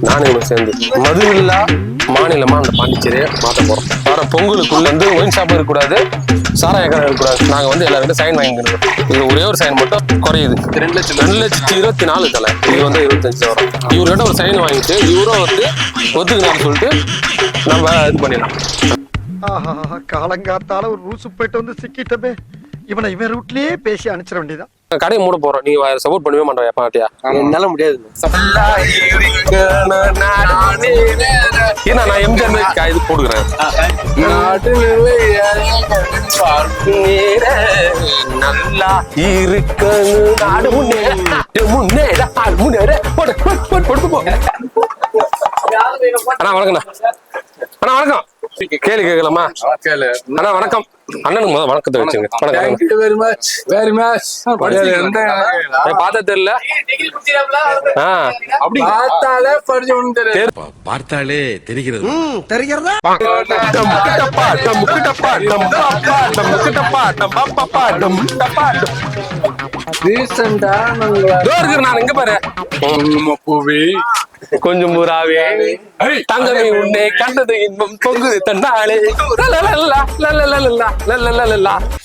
நானும் இவனும் சேர்ந்து மதுவில்லா மாநிலமா அந்த பாண்டிச்சேரியை மாத்த போறோம். வர பொங்கலுக்குள்ள வந்து ஒயின் ஷாப் இருக்கக்கூடாது, சாராய கடை இருக்கக்கூடாது. நாங்க வந்து எல்லாருக்கிட்ட சைன் வாங்கிக்கிறோம். இது ஒரே ஒரு சைன் மட்டும் குறையுது. 2,24,00,000 தலை. இது வந்து 25 வரும். இவர்கிட்ட ஒரு சைன் வாங்கிட்டு இவரும் வந்து ஒத்துக்கினான்னு சொல்லிட்டு நம்ம இது பண்ணிடலாம். காலங்காத்தால ஒரு ரூசு போயிட்டு வந்து சிக்கிட்டமே. இவன் ரூட்லயே பேசி அனுப்பிச்சிட வேண்டியதான். கடையை மூட போறோம். நீங்க சப்போர்ட் பண்ணவே மாட்டோம் பாட்டியா? என்னால முடியாது. ஏன்னா நான் எம்ஜிஆர் இது போடுகிறேன். நல்லா இருக்கு நாடு முன்னேற அண்ணா வணக்கண்ணா. அண்ணா வணக்கம். கேள்வி கேட்கலாமா? அண்ணா வணக்கம். அண்ணனுக்கு முதல் வணக்கத்தை வச்சுங்க. பார்த்தா தெரியல, பார்த்தாலே தெரிகிறது. நான் இங்க பாரு கொஞ்சம் பூராவே தங்கமே உன்னை கண்டது இன்பம் தொங்குது தன்னாலே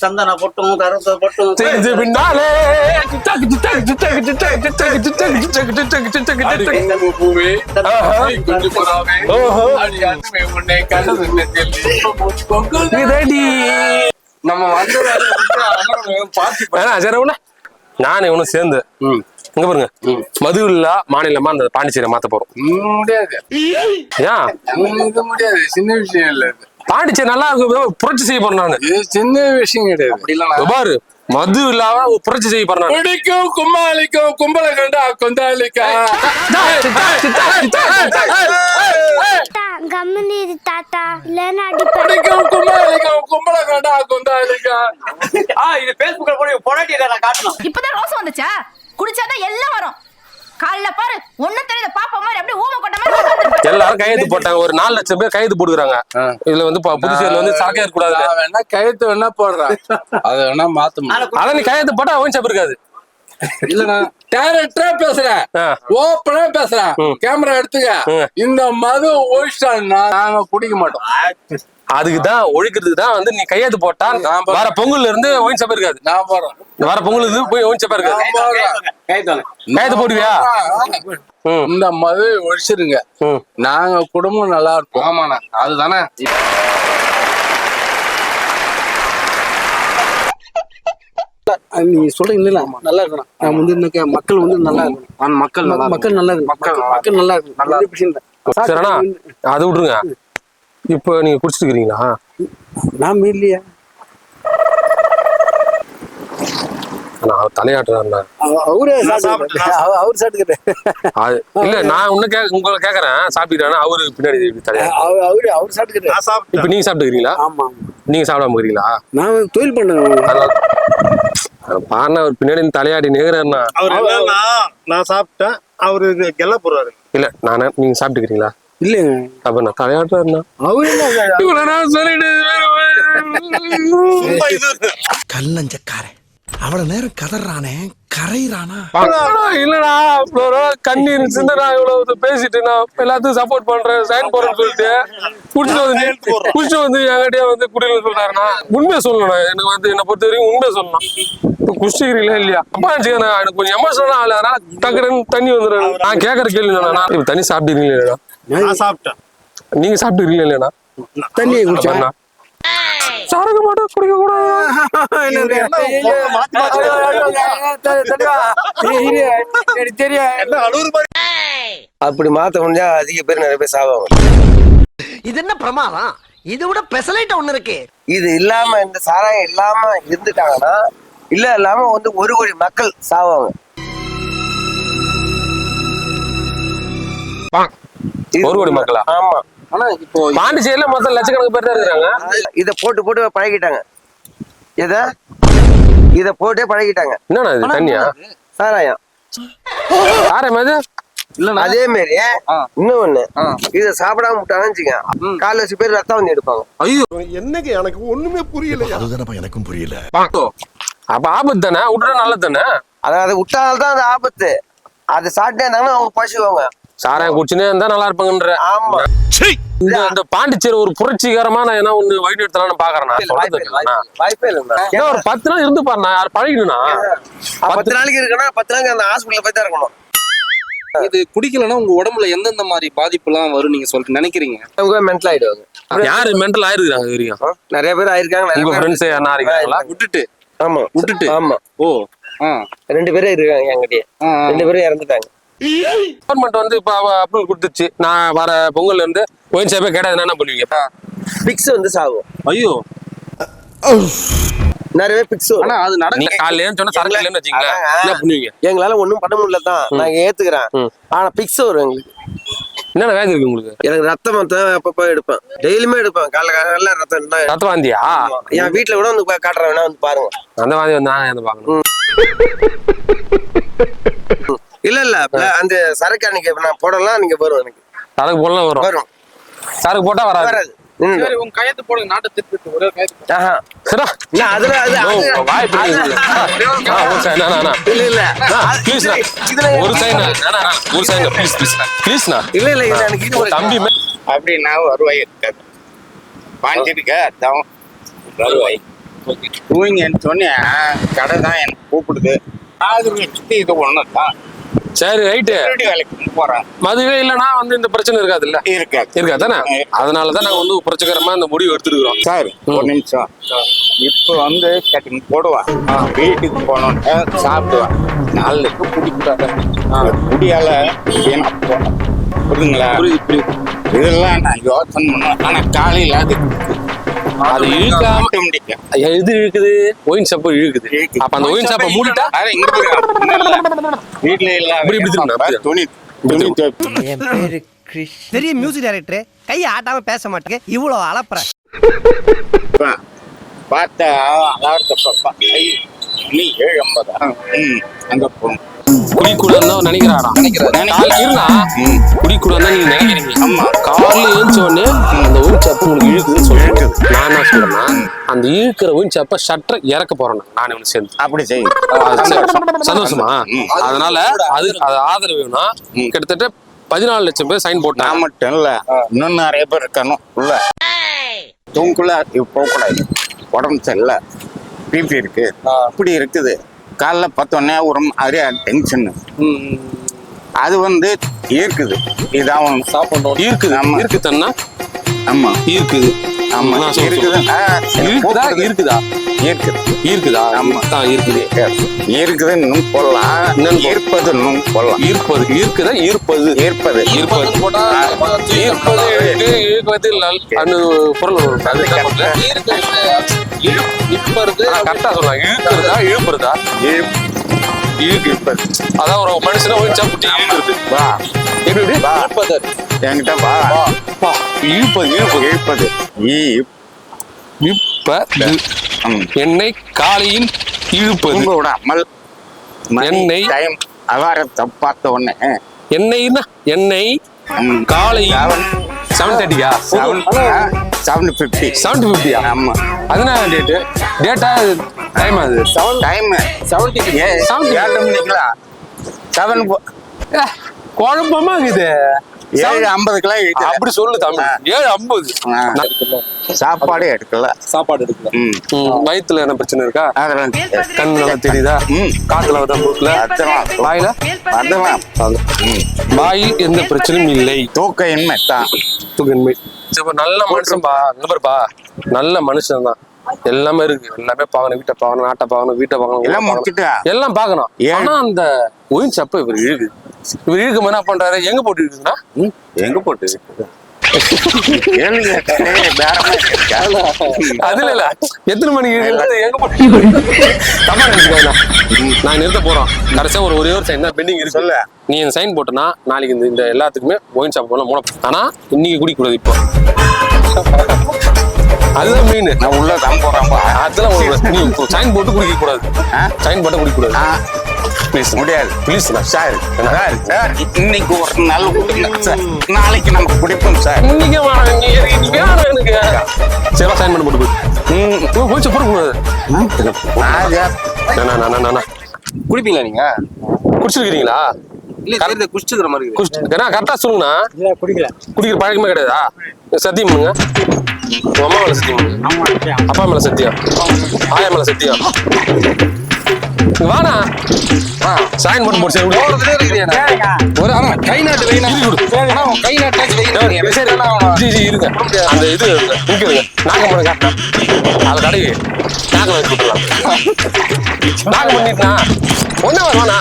சந்தன பொட்டும் கருத்து பொட்டும் செஞ்சு பின்னாலே நம்ம வந்து நானும் இவனும் சேர்ந்து இங்க பாருங்க மதுவில்லா மாநிலமா அந்த பாண்டிச்சேரியை மாத்த போறோம். முடியாது. ஏன் முடியாது, சின்ன விஷயம் இல்ல. பாண்டிச்சேரி நல்லா இருக்கும், புரட்சி செய்ய போறேன் நானு. சின்ன விஷயம் கிடையாது. பாரு மது இல்லாம புரட்சி செய்ய போறேன். பிடிக்கும் கும்மாளிக்கும் கும்பல கண்டா கொந்தாளிக்கா. கம்முனீர் தாத்தா இல்லன்னா அடிப்பேன். பிடிக்கும் கும்மாளிக்கும் கும்பல கண்டா கொந்தாளிக்கா. இது பேஸ்புக்ல போய் பொடாட்டியை காட்டணும். இப்பதான் ரோஸ் வந்துச்சா? குடிச்சாதான் எல்லாம் வரும். காலைல பாரு ஒண்ணு தெரியுது பாப்பா மாதிரி அப்படியே ஊம கொட்ட மாதிரி எல்லாரும் கையெழுத்து போட்டாங்க. ஒரு 4 லட்சம் பேர் கையெழுத்து போடுறாங்க. இதுல வந்து புதுச்சேரியில வந்து சரக்கே இருக்க கூடாது. வேணா கையெழுத்து வேணா போடுறேன், அதை வேணா மாத்தணும். அதான் நீ கையெழுத்து போட்டா ஒயின் ஷாப் இருக்காது. இல்லண்ணா டைரக்டரா பேசுறேன், ஓப்பனா பேசுறேன். கேமரா எடுத்துக்க. இந்த மது ஒழிச்சிட்டான்னா நாங்க குடிக்க மாட்டோம். அதுக்குதான் ஒழிக்கிறதுக்கு தான் வந்து நீ கையெழுத்து போட்டா வர பொங்கல்ல இருந்து ஒயின் ஷாப் இருக்காது. நான் போறேன். வர பொங்கலுக்கு போய் ஒயின் ஷாப் இருக்காது. கையெழுத்து போடுவியா? இந்த மது ஒழிச்சிருங்க, நாங்க குடும்பம் நல்லா இருக்கும். ஆமாண்ணா, அதுதானே. நீங்க சொல்றீங்களா நல்லா இருக்கணும். நான் வந்து மக்கள் வந்து நல்லா இருக்கணும். மக்கள் நல்லா இருக்கணும். மக்கள் நல்லா இருக்கணும். சரிண்ணா, அது விட்டுருங்க. இப்ப நீங்க குடிச்சிட்டு இருக்கீங்களா? நான் இல்லையா, நான் தலையாட்டுறேன். அவரு சாப்பிட்டுக்கிறேன். இல்ல நான் உங்களை கேக்குறேன், சாப்பிட்டுக்கிறேன். அவரு பின்னாடி தலையாட்டு அவரு சாப்பிட்டுக்கிறேன். இப்ப நீங்க சாப்பிட்டுக்கிறீங்களா? ஆமா. நீங்க சாப்பிடாம இருக்கிறீங்களா? நான் தொழில் பண்ணுவேன். பாருண்ணா அவர் பின்னாடி தலையாடி நேர்றாருண்ணா. நான் சாப்பிட்டேன், அவரு கெல்ல போறாரு. இல்ல நானே நீங்க சாப்பிட்டுக்கிறீங்களா? இல்லைங்க. அப்ப நான் தலையாட்டுறேன்னா அவரு கல்லஞ்சக்காரன் அவ்வளவு நேரம் கதறானே கரைறானா? இல்லடா கண்ணீர் சிந்தனா இவ்வளவு பேசிட்டு நான் எல்லாத்துக்கும் சப்போர்ட் பண்றேன், சைன் போறேன்னு சொல்லிட்டு குடிச்சு வந்து என்கிட்டயே வந்து குடியில சொல்றாருண்ணா. உண்மையை சொல்லணும். எனக்கு வந்து என்னை பொறுத்த வரைக்கும் உண்மையை சொல்லணும். இப்ப குடிச்சிக்கிறீங்களா இல்லையா? அப்பா நினைச்சுக்கண்ணா, எனக்கு கொஞ்சம் எமோஷனலா ஆகல, அதனால டக்குன்னு தண்ணி வந்துடுறேன். நான் கேட்கற கேள்வி என்னன்னா, இப்ப தண்ணி சாப்பிட்டுருக்கீங்களா? நான் சாப்பிட்டேன். நீங்க சாப்பிட்டுருக்கீங்களா இல்லையா? தண்ணியை குடிச்சா சரக்கு மட்டும் குடிக்க கூடாது. அப்படி மாத்த முடிஞ்சா அதிக பேர் நிறைய பேர் சாவாங்க. இது என்ன பிரமாதம்? இதை விட பெசலைட் ஒண்ணு இருக்கு. இது இல்லாம இந்த சாராயம் இல்லாம இருந்துட்டாங்கன்னா இல்லாம வந்து 1 கோடி மக்கள் சாவாங்க. 1 கோடி மக்களா? ஆமா. ஆனா இப்போ பாண்டிச்சேரியில மொத்தம் லட்சக்கணக்கு பேர் தான் இருக்கிறாங்க. இத போட்டு பழகிட்டாங்க. இத போட்டே பழகிட்டாங்க. என்னண்ணா இது தண்ணியா? சாராயம். சாராயம் அது அதே மாதிரி இன்னொன்னு, இத சாப்பிடாம விட்டாங்க கால வச்சு பேர் ரத்தம் வந்து எடுப்பாங்க. ஐயோ என்னங்க எனக்கு ஒண்ணுமே புரியல. அதுதானப்பா எனக்கும் புரியல. அப்ப ஆபத்து தானே, விட்டுறா நல்லது தானே. அதாவது விட்டால்தான் அது ஆபத்து. அது சாப்பிட்டே இருந்தாங்கன்னா அவங்க பசுவாங்க. சாராயம் குடிச்சுனே இருந்தா நல்லா இருப்பாங்கன்ற. ஆமா. இந்த பாண்டிச்சேரி ஒரு புரட்சிகரமான என்ன ஒண்ணு வழி எடுத்தலாம்னு பாக்குறேன் நான். வாய்ப்பே இல்லைண்ணா. ஒரு 10 நாள் இருந்து பாருண்ணா, யார் பழகிடுண்ணா. 10 நாளைக்கு இருக்குன்னா 10 நாளைக்கு அந்த ஹாஸ்பிட்டல்ல போய் தான் இருக்கணும். இது குடிக்கலன்னா உங்க உடம்புல எந்தெந்த மாதிரி பாதிப்பு எல்லாம் வரும் நீங்க நினைக்கிறீங்க? அவங்க மென்டல் ஆயிடுவாங்க. யாரு மென்டல் ஆயிருக்காங்க வரைக்கும்? நிறைய பேர் ஆயிருக்காங்க. உங்க ஃப்ரெண்ட்ஸ் யாரா இருக்காங்களா? ஆமா விட்டுட்டு. ஆமா. ஓ 2 பேரும் இருக்காங்க என்கிட்டயே. 2 பேரும் இறந்துட்டாங்க. கவர்மெண்ட் வந்து இப்ப அப்ரூவல் கொடுத்துச்சு. நான் வர பொங்கல்ல இருந்து ஒயின் ஷாப்பே கேட்டது என்ன பண்ணுவீங்க? பிக்ஸ் வந்து சாகும். ஐயோ, நிறைய பிக்ஸ். ஆனா அது நீங்க காலையில சொன்னா சரக்கு இல்லைன்னு வச்சுக்கீங்களேன், என்ன பண்ணுவீங்க? எங்களால ஒண்ணும் பண்ண முடியல தான், நாங்க ஏத்துக்கிறேன். ஆனா பிக்ஸ் வரும் எங்களுக்கு. என்னென்ன வேதி இருக்கு உங்களுக்கு? எனக்கு ரத்தம் அப்பப்ப எடுப்பேன், டெய்லியுமே எடுப்பேன். காலைல ரத்தம் தான். ரத்த வாந்தியா? என் வீட்டுல கூட வந்து காட்டுறேன், வேணா வந்து பாருங்க. அந்த வாந்தி வந்து நான் வந்து பாக்கணும். இல்ல அந்த சரக்கு அன்னைக்கு நான் போடலாம், நீங்க வரும். எனக்கு சரக்கு போடலாம் வரும். சரக்கு போட்டா வராது. உங்க கையெழுத்து போடுங்க, நாட்டை திருப்பி ஒரே கையெழுத்து. அப்படின்னா வருவாய் இருக்காது. பாஞ்சிருக்க வருவாய் தூங்கன்னு சொன்ன கடை தான் எனக்கு கூப்பிடுது. அது வச்சுட்டு இது ஒண்ணுதான். சரி ரைட்டு. வேலைக்கு போறேன். மதுவே இல்லைன்னா வந்து இந்த பிரச்சனை இருக்காது இல்ல? இருக்காதானே? அதனாலதான் நாங்க வந்து புரட்சிகரமா இந்த முடிவு எடுத்துருக்கோம். சார் ஒரு நிமிஷம். இப்ப வந்து கட்டிங் போடுவான், வீட்டுக்கு போனோன்னு சாப்பிடுவான். நாளைக்கு குடிக்கூடாது. குடியால புரியுதுங்களா? புரியுது. இதெல்லாம் நான் யோசனை பண்ணுவேன். ஆனா காலையில அது இழுக்காம எது இழுக்குது? ஒயின் ஷாப் இழுக்குது. அப்ப அந்த ஒயின் ஷாப்பை மூடிட்டா வீட்டுல எல்லாம் துணி என் பேரு கிறிஷ், பெரிய மியூசிக் டைரக்டர். கையை ஆட்டாம பேச மாட்டேங்க, இவ்வளவு அலப்புற பார்த்தா அலாரத்தப்பா 7:50 அங்க போகணும். குடிக்கூடாதுன்னு நினைக்கிறாரா? இருந்தா குடிக்கூடாதுன்னு நீங்க நினைக்கிறீங்க. காலையில எழுந்த உடனே அந்த ஒயின் ஷாப் உங்களுக்கு இழுக்குதுன்னு சொல்லிட்டு நான் என்ன சொல்றேன்னா, அந்த இழுக்கிற ஒயின் ஷாப்பை ஷட்டர் இறக்க போறேன் நானே ஒன்று சேர்ந்து. அப்படி செய்யும். சந்தோஷமா? அதனால அது ஆதரவு வேணும்னா கிட்டத்தட்ட 14 லட்சம் பேர் சைன் போட்டாங்க. நான் மட்டும் இல்ல, இன்னும் நிறைய பேர் இருக்கணும். உள்ள தூங்குள்ள போக கூடாது. உடம்பு சரியில்லை, பிபி இருக்கு, அப்படி இருக்குது. காலைல பார்த்தோன்னே ஒரு மாதிரியா டென்ஷன். அது வந்து இருக்குது. இதான் சாப்பிடணும். இருக்குது. நம்ம இருக்குதுன்னா ஆமா இருக்குது. ஆமா இருக்குது. இருக்குதா? இருக்குதா? ஆமா இருக்குது. இருக்குது இன்னும் போடலாம். இருப்பது இன்னும் போடலாம். இருக்குதா? இருப்பது போட்டா ஈர்ப்பது பொருள் கரெக்டா சொல்லலாம். இழுப்புறதா? இழுப்பது. அதான் ஒரு மனுஷனா ஒயின் ஷாப் இழுக்குறது. வா எப்படி என்கிட்ட வா. இழுப்பது என்னை காலையில் இழுப்பது. எண்ணெய் அவாரத்தை பார்த்த உடனே எண்ணெய் காலையில் 7:30 7:50. ஆமா. அதுனா டேட்டா டைம் அது 7 குழப்பமா இருக்குது. 7:50 அப்படி சொல்லு தமிழ். 7:50 சாப்பாடு எடுக்கல. வயிற்றுல என்ன பிரச்சனை இருக்கா? கண் நல்லா தெரியுதா? காத்துல தான் மூக்குல வாயில வாயில் எந்த பிரச்சனையும் இல்லை. தூக்கயின்மை தான். தூக்கயின்மை. நல்ல மனுஷன்பா. பாருப்பா, நல்ல மனுஷன் தான். எல்லாமே இருக்கு. எல்லாமே பார்க்கணும். வீட்டை பார்க்கணும், நாட்டை பார்க்கணும், வீட்டை பார்க்கணும், எல்லாம் முடிச்சுட்டு எல்லாம் பார்க்கணும். ஆனா அந்த ஒயின் ஷாப்ப இவர் இருக்கு. இவர் இழுக்கும் என்ன பண்றாரு? எங்க போட்டு இருக்குன்னா எங்க போட்டு அதுல இல்ல எத்தனை மணிக்கு எங்க போட்டு தப்பா நினைச்சுக்கா. நான் நிறுத்த போறோம். கடைசியா ஒரே ஒரு சைன் தான் பெண்டிங் இருக்கு. சொல்ல நீ இந்த சைன் போட்டனா நாளைக்கு இந்த எல்லாத்துக்குமே ஒயின் ஷாப் போனா மூட. ஆனா இன்னைக்கு குடிக்கூடாது. இப்போ அதுதான் மீன். நான் உள்ள தான் போறேன். அதெல்லாம் நீ சைன் போட்டு குடிக்க கூடாது. சைன் போட்டு குடிக்க கூடாது. ப்ளீஸ் முடியாது. Please sir. இன்னைக்கு ஒரு நாள் குடிங்க சார். நாளைக்கு நம்ம குடிப்போம் சார். இன்னைக்கு எனக்கு சரி சைன் பண்ண போட்டு கொஞ்சம் போடக்கூடாது. குடிப்பீங்களா நீங்க? குடிச்சிருக்கீங்களா? குடிச்சுக்கிற மாதிரி கரெக்டா சொல்லுங்கண்ணா. குடிக்கிற பழக்கமே கிடையாதா? சத்தியம் பண்ணுங்க. உங்க அம்மா மேல சத்தியம் பண்ணுங்க. அப்பா மேல சத்தியம். ஆயா மேல சத்தியம். இங்க வாண்ணா. சைன் போட்டு ஒரு ஆனா கை நாட்டு வைனா கை நாட்டு சரி ஜி இருங்க. அந்த இது இங்க இருங்க. நாகம் பண்ணுங்க. அது கடைக்கு நாகம் வச்சு விட்டுலாம். நாகம் பண்ணிட்டுனா ஒன்னே வாண்ணா.